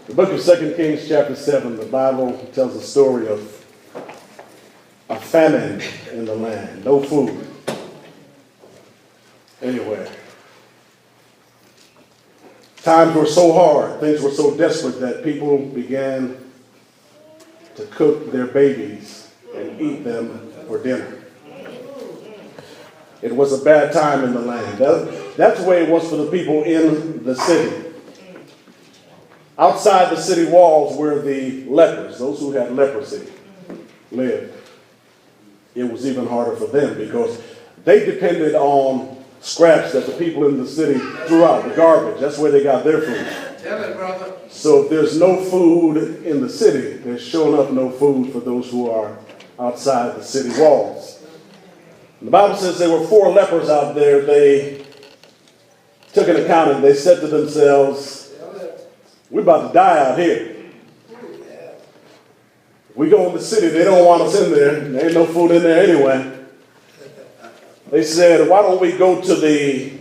The book of 2 Kings chapter 7, the Bible tells the story of a famine in the land. No food anywhere. Times were so hard, things were so desperate that people began to cook their babies and eat them for dinner. It was a bad time in the land. That's the way it was for the people in the city. Outside the city walls were the lepers, those who had leprosy, lived. It was even harder for them because they depended on scraps that the people in the city threw out, the garbage. That's where they got their food. Tell it, brother. So if there's no food in the city, there's sure enough no food for those who are outside the city walls. The Bible says there were 4 lepers out there. They took an account and they said to themselves, we're about to die out here. We go in the city, they don't want us in there. There ain't no food in there anyway. They said, why don't we go to the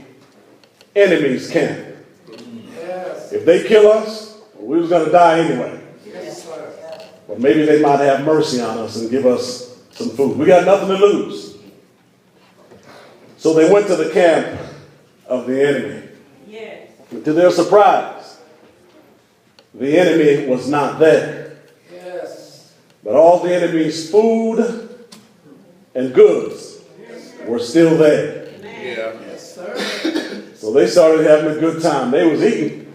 enemy's camp? Yes. If they kill us, we was going to die anyway. Yes, sir. But maybe they might have mercy on us and give us some food. We got nothing to lose. So they went to the camp of the enemy. Yes. To their surprise, the enemy was not there. Yes. But all the enemy's food and goods were still there. Yeah. Yes, sir. So they started having a good time. They was eating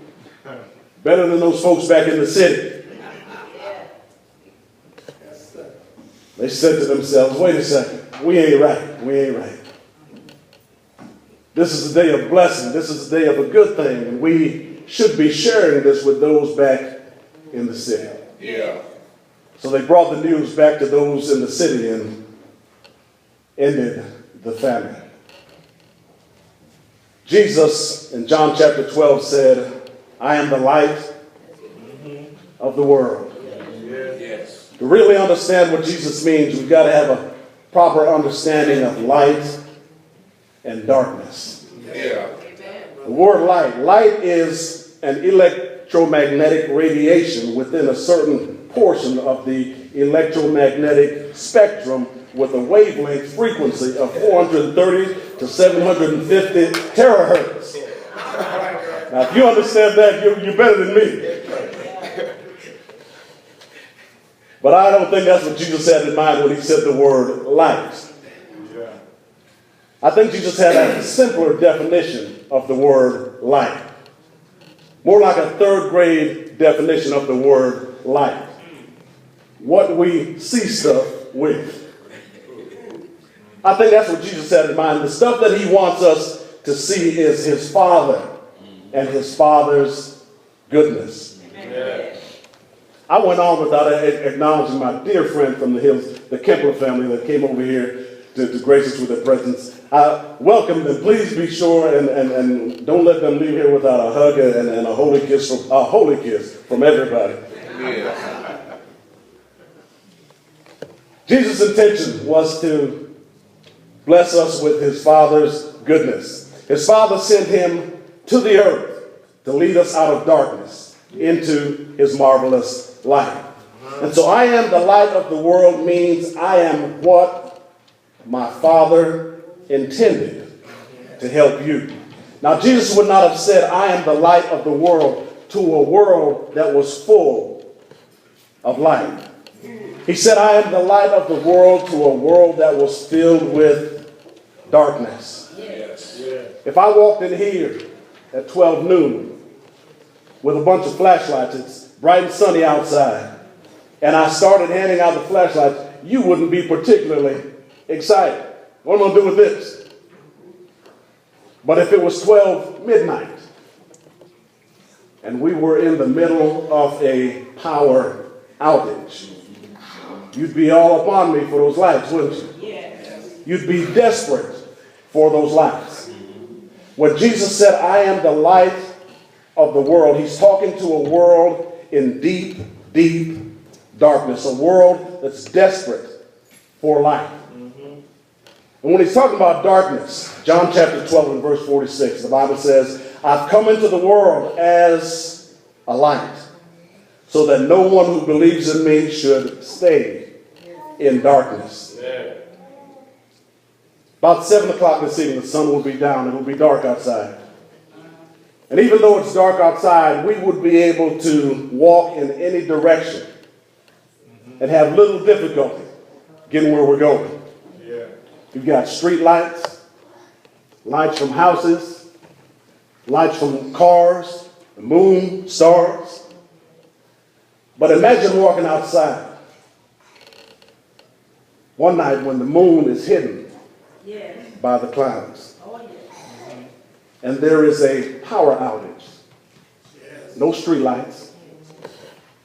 better than those folks back in the city. Yes, sir. They said to themselves, wait a second, we ain't right. We ain't right. This is a day of blessing. This is a day of a good thing. And we should be sharing this with those back in the city. Yeah. So they brought the news back to those in the city and ended the famine. Jesus in John chapter 12 said, I am the light of the world. Yes. To really understand what Jesus means, we've got to have a proper understanding of light and darkness. Yeah. The word light is an electromagnetic radiation within a certain portion of the electromagnetic spectrum with a wavelength frequency of 430 to 750 terahertz. Now, if you understand that, you're better than me. But I don't think that's what Jesus had in mind when he said the word light. I think Jesus had a simpler definition of the word light. More like a 3rd grade definition of the word light. What we see stuff with. I think that's what Jesus had in mind. The stuff that he wants us to see is his Father and his Father's goodness. Amen. I went on without acknowledging my dear friend from the hills, the Kempler family that came over here to grace us with their presence. Welcome them. Please be sure and don't let them leave here without a hug and a holy kiss from everybody. Yeah. Jesus' intention was to bless us with his Father's goodness. His Father sent him to the earth to lead us out of darkness into his marvelous light. And so I am the light of the world means I am what my Father intended to help you. Now, Jesus would not have said, I am the light of the world to a world that was full of light. He said, I am the light of the world to a world that was filled with darkness. Yes. If I walked in here at 12 noon with a bunch of flashlights, it's bright and sunny outside, and I started handing out the flashlights, you wouldn't be particularly excited. What am I going to do with this? But if it was 12 midnight and we were in the middle of a power outage, you'd be all upon me for those lights, wouldn't you? Yes. You'd be desperate for those lights. When Jesus said, I am the light of the world, he's talking to a world in deep, deep darkness, a world that's desperate for light. And when he's talking about darkness, John chapter 12 and verse 46, the Bible says, I've come into the world as a light, so that no one who believes in me should stay in darkness. About 7 o'clock this evening, the sun will be down. It will be dark outside. And even though it's dark outside, we would be able to walk in any direction and have little difficulty getting where we're going. You've got street lights, lights from houses, lights from cars, the moon, stars. But imagine walking outside one night when the moon is hidden by the clouds. And there is a power outage. No street lights.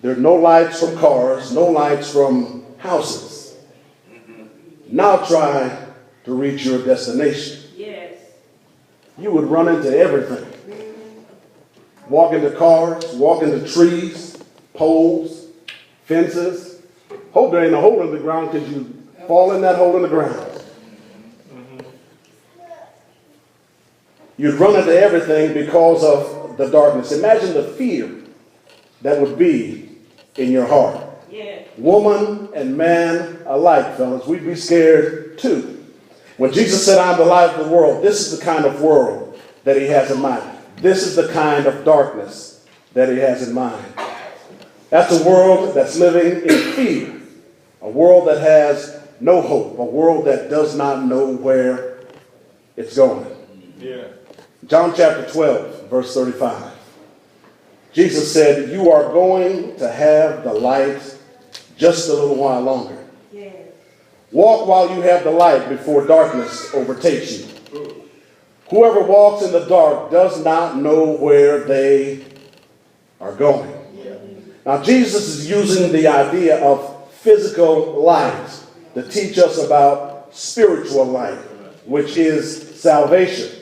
There are no lights from cars, no lights from houses. Now try to reach your destination. You would run into everything. Walk into cars, walk into trees, poles, fences. Hope there ain't a hole in the ground because you fall in that hole in the ground. You'd run into everything because of the darkness. Imagine the fear that would be in your heart. Woman and man alike, fellas, we'd be scared too. When Jesus said, I'm the light of the world, this is the kind of world that he has in mind. This is the kind of darkness that he has in mind. That's a world that's living in fear. A world that has no hope. A world that does not know where it's going. John chapter 12, verse 35. Jesus said, you are going to have the light just a little while longer. Walk while you have the light before darkness overtakes you. Whoever walks in the dark does not know where they are going. Now, Jesus is using the idea of physical light to teach us about spiritual light, which is salvation.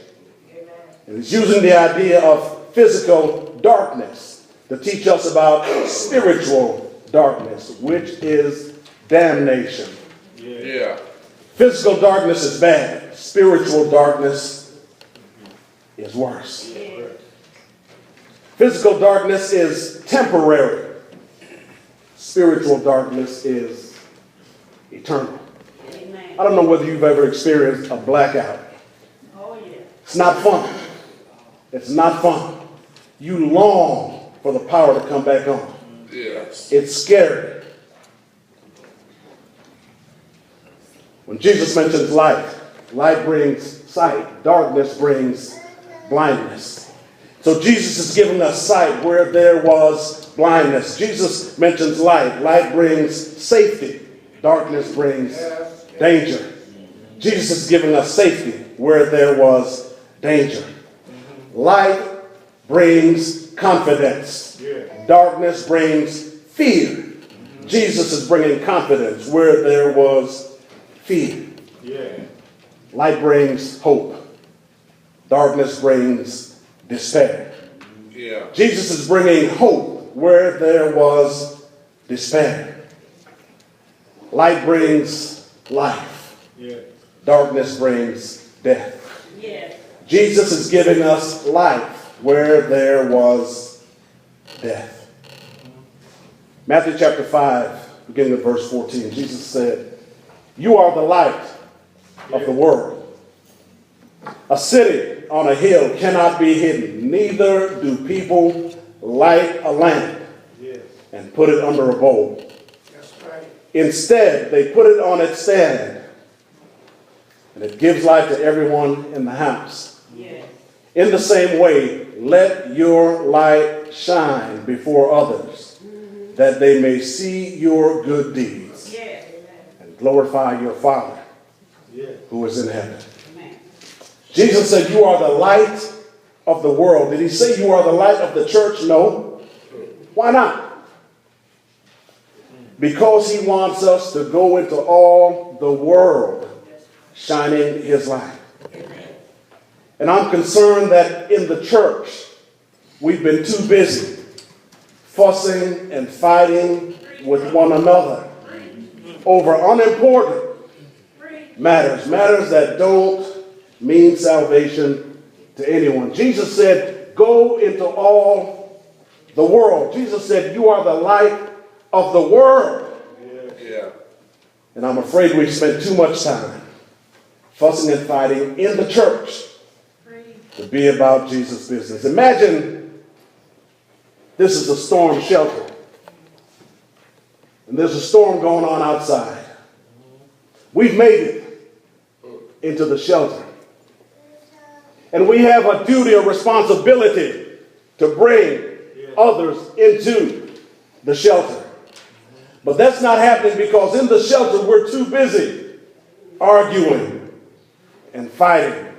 And he's using the idea of physical darkness to teach us about spiritual darkness, which is damnation. Physical darkness is bad. Spiritual darkness is worse. Physical darkness is temporary. Spiritual darkness is eternal. I don't know whether you've ever experienced a blackout. It's not fun. It's not fun. You long for the power to come back on. It's scary. When Jesus mentions light, light brings sight. Darkness brings blindness. So Jesus is giving us sight where there was blindness. Jesus mentions light. Light brings safety. Darkness brings danger. Jesus is giving us safety where there was danger. Light brings confidence. Darkness brings fear. Jesus is bringing confidence where there was fear. Light brings hope. Darkness brings despair. Jesus is bringing hope where there was despair. Light brings life. Darkness brings death. Jesus is giving us life where there was death. Matthew chapter 5, beginning at verse 14, Jesus said, you are the light of the world. A city on a hill cannot be hidden. Neither do people light a lamp and put it under a bowl. Instead, they put it on its stand, and it gives light to everyone in the house. In the same way, let your light shine before others, that they may see your good deeds and glorify your Father who is in heaven. Jesus said, you are the light of the world. Did he say you are the light of the church? No. Why not? Because he wants us to go into all the world shining his light. And I'm concerned that in the church, we've been too busy fussing and fighting with one another over unimportant matters that don't mean salvation to anyone. Jesus said, go into all the world. Jesus said, you are the light of the world. Yeah. And I'm afraid we've spent too much time fussing and fighting in the church to be about Jesus' business. Imagine this is a storm shelter. And there's a storm going on outside. We've made it into the shelter. And we have a duty, a responsibility to bring others into the shelter. But that's not happening because in the shelter we're too busy arguing and fighting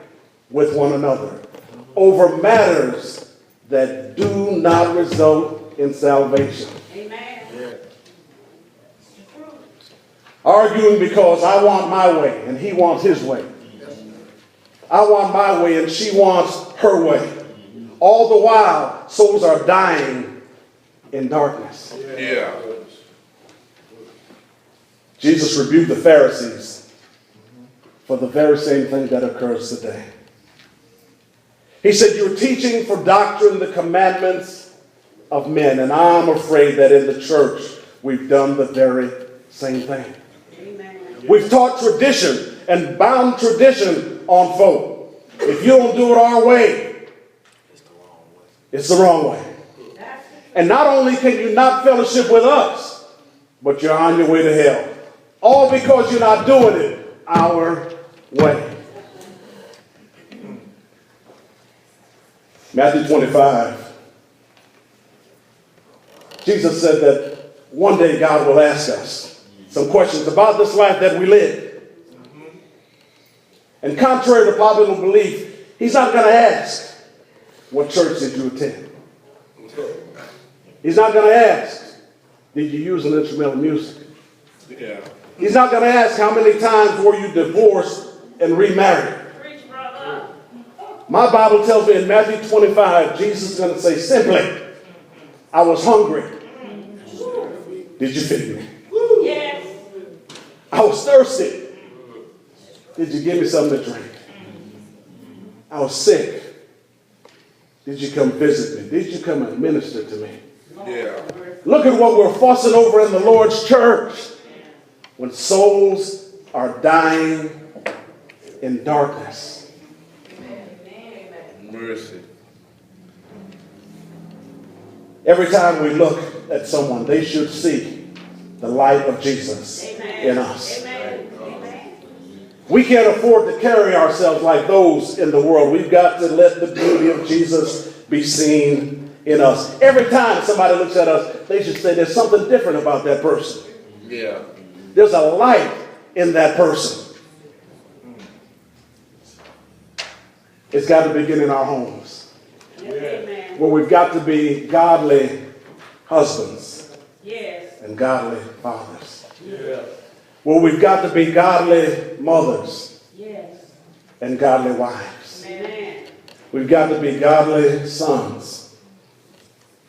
with one another over matters that do not result in salvation. Amen. Yeah. Arguing because I want my way and he wants his way. I want my way and she wants her way. All the while, souls are dying in darkness. Yeah. Jesus rebuked the Pharisees for the very same thing that occurs today. He said, you're teaching for doctrine the commandments of men. And I'm afraid that in the church, we've done the very same thing. Amen. We've taught tradition and bound tradition on folk. If you don't do it our way, it's the wrong way. And not only can you not fellowship with us, but you're on your way to hell. All because you're not doing it our way. Matthew 25. Jesus said that one day God will ask us some questions about this life that we live. And contrary to popular belief, he's not going to ask, what church did you attend? He's not going to ask, did you use an instrumental music? Yeah. He's not going to ask, how many times were you divorced and remarried? Preach, brother. My Bible tells me in Matthew 25, Jesus is going to say simply, I was hungry. Did you feed me? Yes. I was thirsty. Did you give me something to drink? I was sick. Did you come visit me? Did you come and minister to me? Yeah. Look at what we're fussing over in the Lord's church when souls are dying in darkness. Mercy. Every time we look at someone, they should see the light of Jesus in us. Amen. Amen. We can't afford to carry ourselves like those in the world. We've got to let the beauty of Jesus be seen in us. Every time somebody looks at us, they should say there's something different about that person. Yeah. There's a light in that person. It's got to begin in our homes, Amen. where we've got to be godly husbands Yes. and godly fathers. Yeah. Where we've got to be godly mothers Yes. and godly wives. Amen. We've got to be godly sons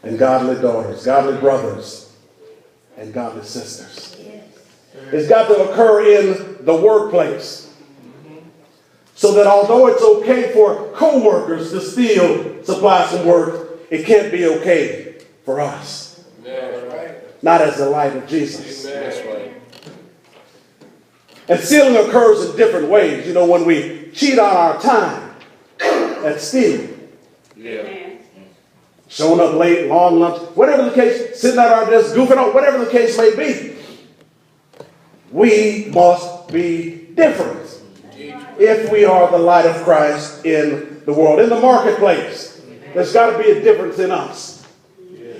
and godly daughters, godly brothers and godly sisters. Yes. It's got to occur in the workplace. So that although it's okay for co-workers to steal supplies from work, it can't be okay for us. That's right. Not as the light of Jesus. That's right. And stealing occurs in different ways. You know, when we cheat on our time, that's stealing. Yeah. Amen. Showing up late, long lunch, whatever the case, sitting at our desk, goofing off, whatever the case may be. We must be different if we are the light of Christ in the world. In the marketplace, there's got to be a difference in us.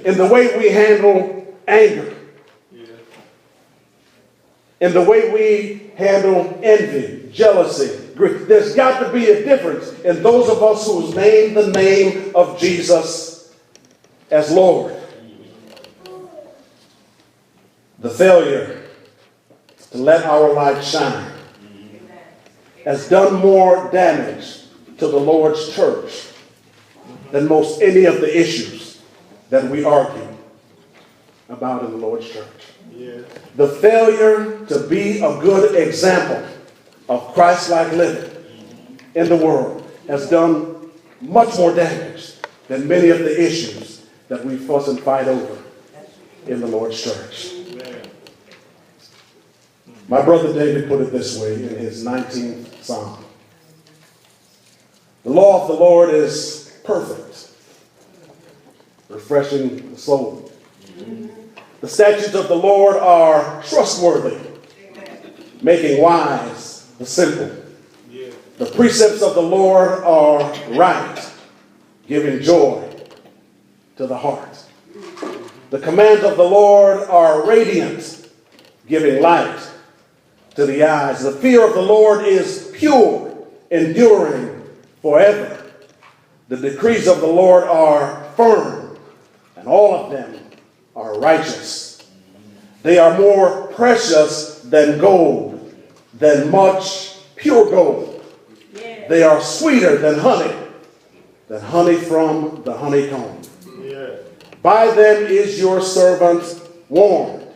In the way we handle anger. In the way we handle envy, jealousy, grief. There's got to be a difference in those of us who name the name of Jesus as Lord. The failure to let our light shine has done more damage to the Lord's church than most any of the issues that we argue about in the Lord's church. Yeah. The failure to be a good example of Christ-like living in the world has done much more damage than many of the issues that we fuss and fight over in the Lord's church. My brother David put it this way in his 19th Psalm. The law of the Lord is perfect, refreshing the soul. The statutes of the Lord are trustworthy, making wise the simple. The precepts of the Lord are right, giving joy to the heart. The commands of the Lord are radiant, giving light to the eyes. The fear of the Lord is pure, enduring forever. The decrees of the Lord are firm, and all of them are righteous. They are more precious than gold, than much pure gold. They are sweeter than honey from the honeycomb. By them is your servant warned.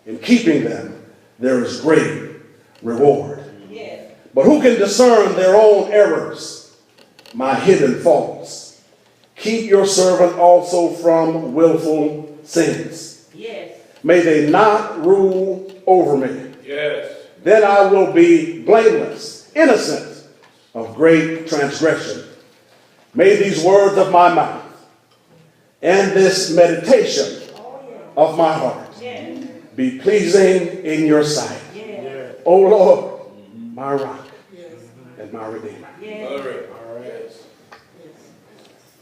In keeping them, there is great reward. But who can discern their own errors, my hidden faults? Keep your servant also from willful sins. May they not rule over me. Then I will be blameless, innocent of great transgression. May these words of my mouth and this meditation of my heart be pleasing in your sight. O Lord, my rock and my redeemer.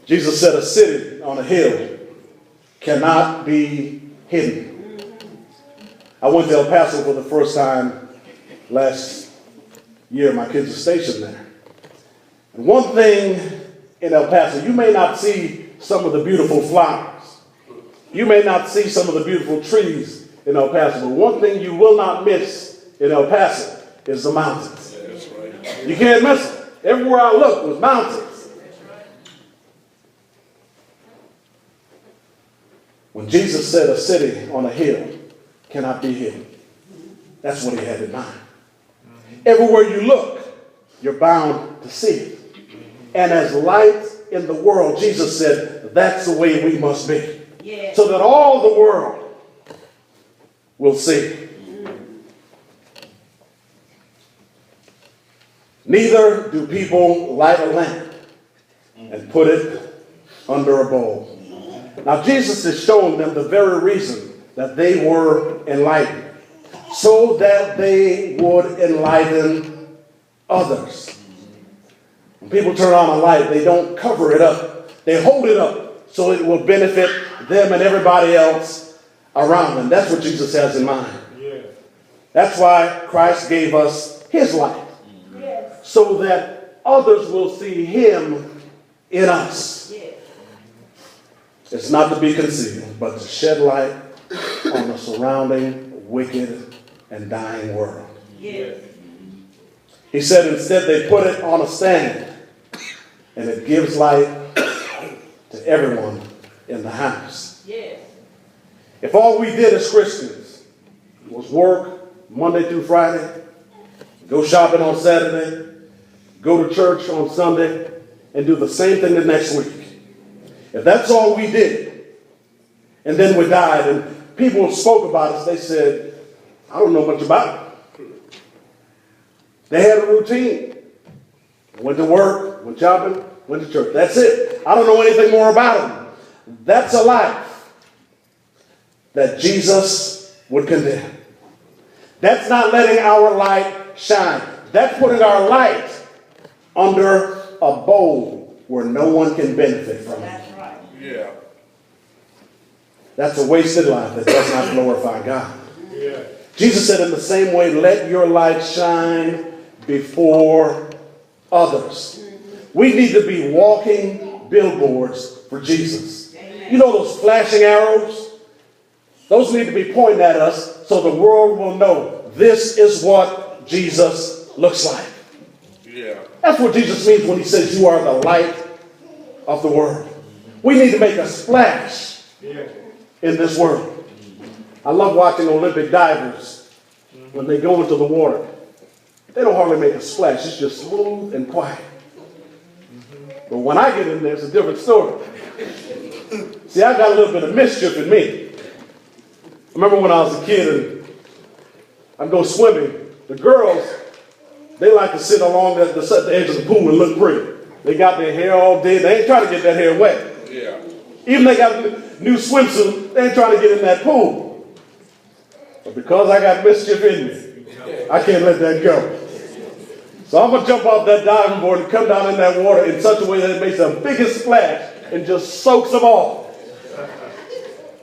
Jesus said a city on a hill cannot be hidden. I went to El Paso for the first time last year. My kids are stationed there. And one thing in El Paso, you may not see some of the beautiful flowers. You may not see some of the beautiful trees in El Paso, but one thing you will not miss in El Paso is the mountains. You can't miss them. Everywhere I looked was mountains. When Jesus said a city on a hill cannot be hidden, that's what he had in mind. Everywhere you look, you're bound to see it. And as light in the world, Jesus said, that's the way we must be. So that all the world will see. Neither do people light a lamp and put it under a bowl. Now Jesus is showing them the very reason that they were enlightened, so that they would enlighten others. When people turn on a light, they don't cover it up. They hold it up so it will benefit them and everybody else around them. That's what Jesus has in mind. That's why Christ gave us his light, so that others will see him in us. It's not to be concealed, but to shed light on the surrounding wicked and dying world. He said instead they put it on a stand, and it gives light to everyone in the house. If all we did as Christians was work Monday through Friday, go shopping on Saturday, go to church on Sunday, and do the same thing the next week, if that's all we did, and then we died, and people spoke about us, they said, I don't know much about it. They had a routine. Went to work, went shopping, went to church. That's it. I don't know anything more about them. That's a life that Jesus would condemn. That's not letting our light shine. That's putting our light under a bowl where no one can benefit from it. That's a wasted life that does not glorify God. Jesus said in the same way, let your light shine before others. We need to be walking billboards for Jesus. You know those flashing arrows? Those need to be pointing at us so the world will know this is what Jesus looks like. That's what Jesus means when he says you are the light of the world. We need to make a splash in this world. I love watching Olympic divers when they go into the water. They don't hardly make a splash. It's just smooth and quiet. But when I get in there, it's a different story. See, I got a little bit of mischief in me. I remember when I was a kid and I'd go swimming. The girls, they like to sit along the edge of the pool and look pretty. They got their hair all dead. They ain't trying to get that hair wet. Yeah. Even they got a new swimsuit, they ain't trying to get in that pool. But because I got mischief in me, I can't let that go. So I'm going to jump off that diving board and come down in that water in such a way that it makes the biggest splash and just soaks them off.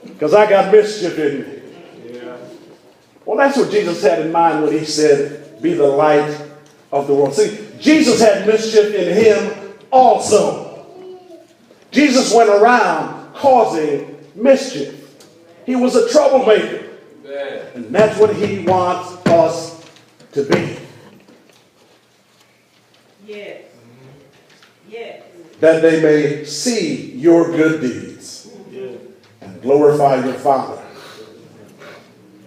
Because I got mischief in me. Yeah. Well, that's what Jesus had in mind when he said, be the light of the world. See, Jesus had mischief in him also. Jesus went around causing mischief. He was a troublemaker. And that's what he wants us to be. Yes. Yes. That they may see your good deeds and glorify your Father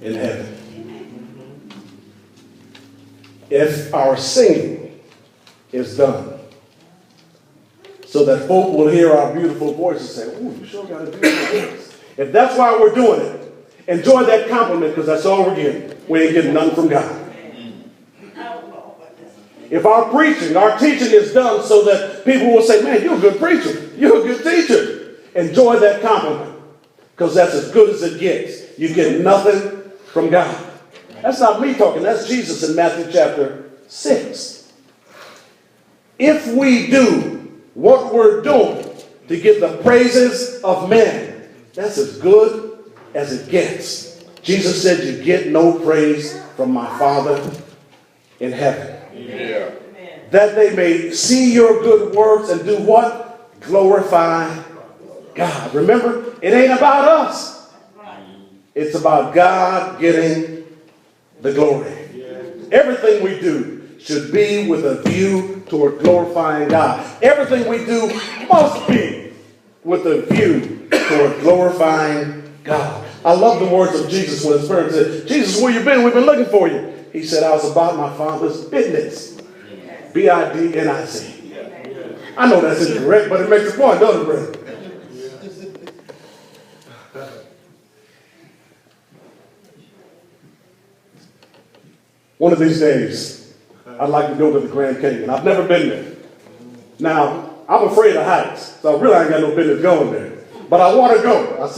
in heaven. If our singing is done so that folk will hear our beautiful voices and say, "Ooh, you sure got a beautiful voice." If that's why we're doing it, enjoy that compliment, because that's all we're getting. We ain't getting none from God. If our preaching, our teaching is done so that people will say, "Man, you're a good preacher. You're a good teacher." Enjoy that compliment, because that's as good as it gets. You get nothing from God. That's not me talking. That's Jesus in Matthew chapter 6. If we do what we're doing to get the praises of men, that's as good as it gets. Jesus said, "You get no praise from my Father in heaven." Yeah. That they may see your good works and do what? Glorify God. Remember, it ain't about us. It's about God getting the glory. Everything we do should be with a view toward glorifying God. Everything we do must be with a view toward glorifying God. I love the words of Jesus when his parents said, "Jesus, where you been? We've been looking for you." He said, "I was about my Father's business." B-I-D-N-I-C. I know that's incorrect, but it makes a point, doesn't it, brother? One of these days, I'd like to go to the Grand Canyon. I've never been there. Now, I'm afraid of heights, so I really ain't got no business going there. But I want to go. I've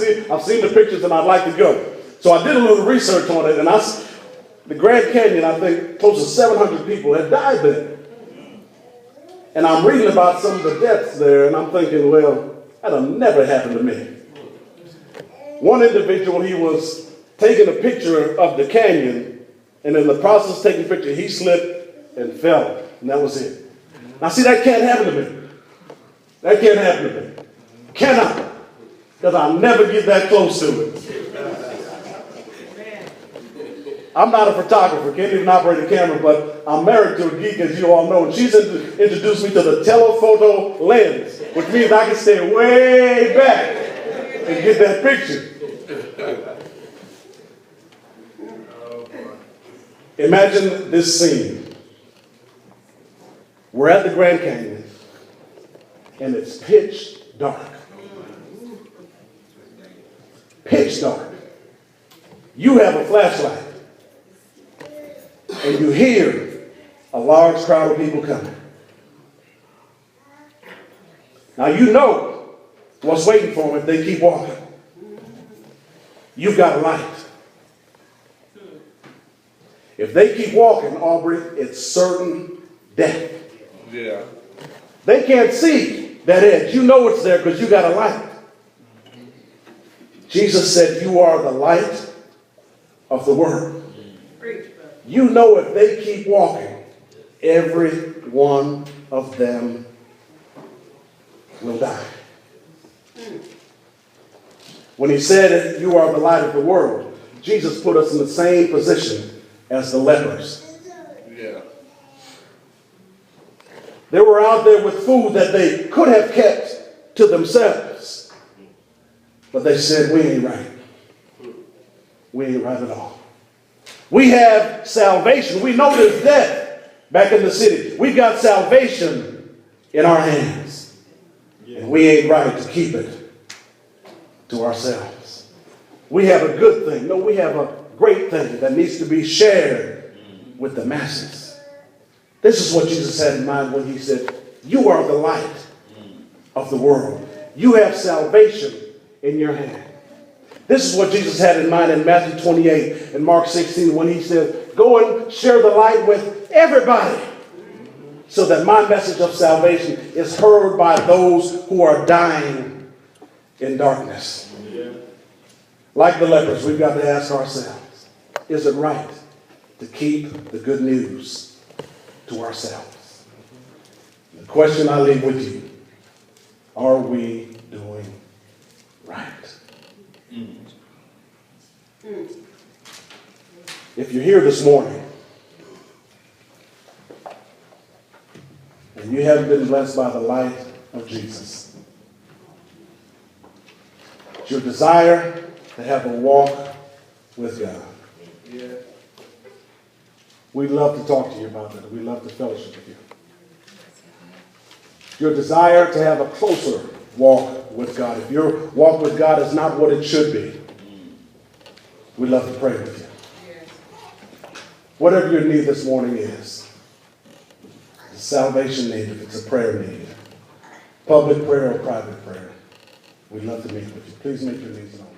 seen the pictures and I'd like to go. So I did a little research on it, and the Grand Canyon, I think close to 700 people had died there. And I'm reading about some of the deaths there, and I'm thinking, well, that'll never happen to me. One individual, he was taking a picture of the canyon, and in the process of taking a picture, he slipped and fell, and that was it. Now, see, that can't happen to me. That can't happen to me. Cannot. Because I'll never get that close to it. I'm not a photographer, can't even operate a camera, but I'm married to a geek, as you all know, and she's introduced me to the telephoto lens, which means I can stay way back and get that picture. Imagine this scene. We're at the Grand Canyon, and it's pitch dark. Pitch dark. You have a flashlight. And you hear a large crowd of people coming. Now you know what's waiting for them if they keep walking. You've got a light. If they keep walking, Aubrey, it's certain death. Yeah. They can't see that edge. You know it's there because you got a light. Jesus said, "You are the light of the world." You know if they keep walking, every one of them will die. When he said, "You are the light of the world," Jesus put us in the same position as the lepers. Yeah. They were out there with food that they could have kept to themselves. But they said, "We ain't right. We ain't right at all. We have salvation. We know there's death back in the city. We got salvation in our hands. And we ain't right to keep it to ourselves. We have a good thing. No, we have a great thing that needs to be shared with the masses. This is what Jesus had in mind when he said, you are the light of the world. You have salvation in your hand. This is what Jesus had in mind in Matthew 28 and Mark 16 when he said, go and share the light with everybody so that my message of salvation is heard by those who are dying in darkness. Like the lepers, we've got to ask ourselves, is it right to keep the good news to ourselves? The question I leave with you, are we doing right? If you're here this morning and you haven't been blessed by the light of Jesus, it's your desire to have a walk with God. Yeah. We'd love to talk to you about that. We'd love to fellowship with you. Your desire to have a closer walk with God. If your walk with God is not what it should be, we'd love to pray with you. Whatever your need this morning is, a salvation need, if it's a prayer need, public prayer or private prayer, we'd love to meet with you. Please make your needs known.